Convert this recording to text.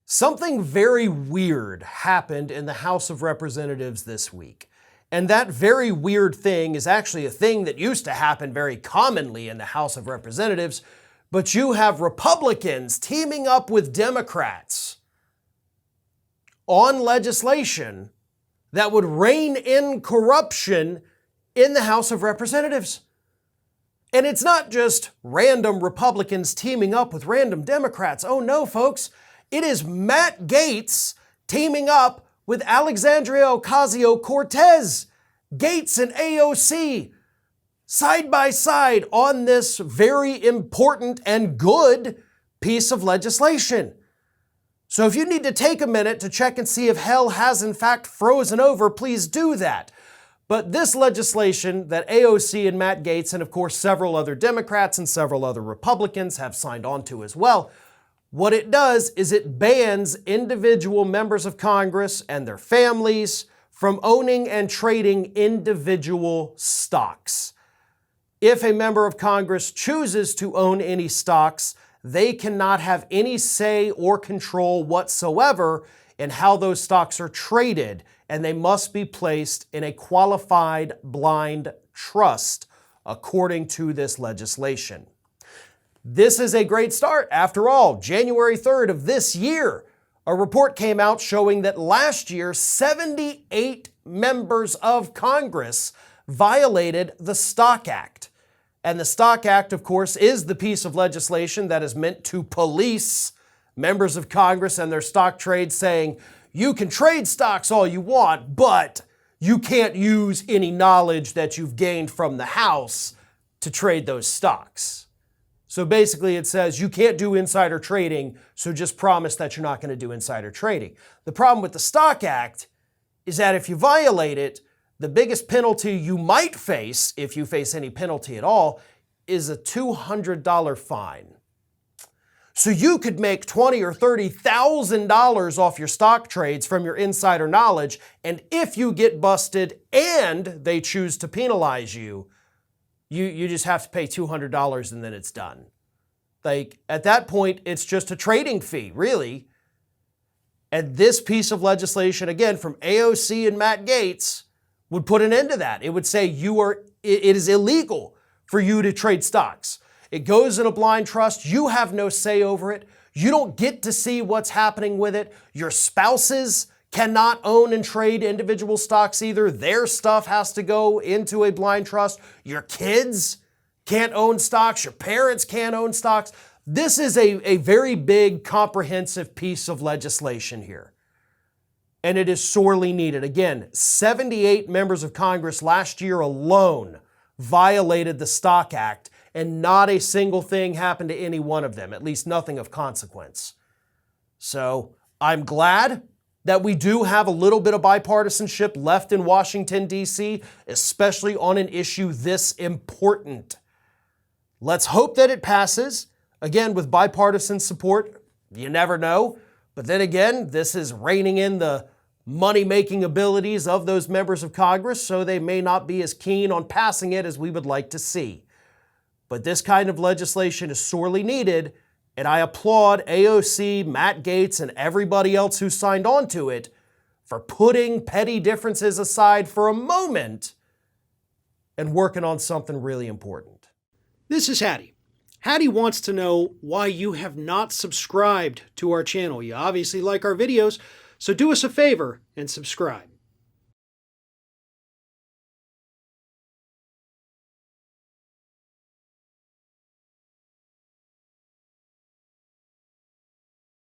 Something very weird happened in the House of Representatives this week. And that very weird thing is actually a thing that used to happen very commonly in the House of Representatives, but you have Republicans teaming up with Democrats on legislation that would rein in corruption in the House of Representatives. And it's not just random Republicans teaming up with random Democrats. Oh no, folks. It is Matt Gaetz teaming up with Alexandria Ocasio-Cortez. Gaetz and AOC side by side on this very important and good piece of legislation. So if you need to take a minute to check and see if hell has in fact frozen over, please do that. But this legislation that AOC and Matt Gaetz and of course several other Democrats and several other Republicans have signed on to as well, what it does is it bans individual members of Congress and their families from owning and trading individual stocks. If a member of Congress chooses to own any stocks, they cannot have any say or control whatsoever in how those stocks are traded, and they must be placed in a qualified blind trust according to this legislation. This is a great start. After all, January 3rd of this year, a report came out showing that last year, 78 members of Congress violated the Stock Act. And the Stock Act, of course, is the piece of legislation that is meant to police members of Congress and their stock trades, saying, you can trade stocks all you want, but you can't use any knowledge that you've gained from the House to trade those stocks. So basically it says you can't do insider trading, so just promise that you're not going to do insider trading. The problem with the Stock Act is that if you violate it, the biggest penalty you might face, if you face any penalty at all, is a $200 fine. So you could make $20,000 or $30,000 off your stock trades from your insider knowledge, and if you get busted and they choose to penalize you, you just have to pay $200 and then it's done. Like, at that point, it's just a trading fee, really. And this piece of legislation, again, from AOC and Matt Gaetz, would put an end to that. It would say it is illegal for you to trade stocks. It goes in a blind trust. You have no say over it. You don't get to see what's happening with it. Your spouses cannot own and trade individual stocks either. Their stuff has to go into a blind trust. Your kids can't own stocks. Your parents can't own stocks. This is a very big, comprehensive piece of legislation here. And it is sorely needed. Again, 78 members of Congress last year alone violated the Stock Act, and not a single thing happened to any one of them, at least nothing of consequence. So I'm glad that we do have a little bit of bipartisanship left in Washington, D.C., especially on an issue this important. Let's hope that it passes. Again, with bipartisan support, you never know. But then again, this is reining in the money-making abilities of those members of Congress, so they may not be as keen on passing it as we would like to see. But this kind of legislation is sorely needed, and I applaud AOC, Matt Gaetz, and everybody else who signed on to it for putting petty differences aside for a moment and working on something really important. This is Hattie. Hattie wants to know why you have not subscribed to our channel. You obviously like our videos, so do us a favor and subscribe.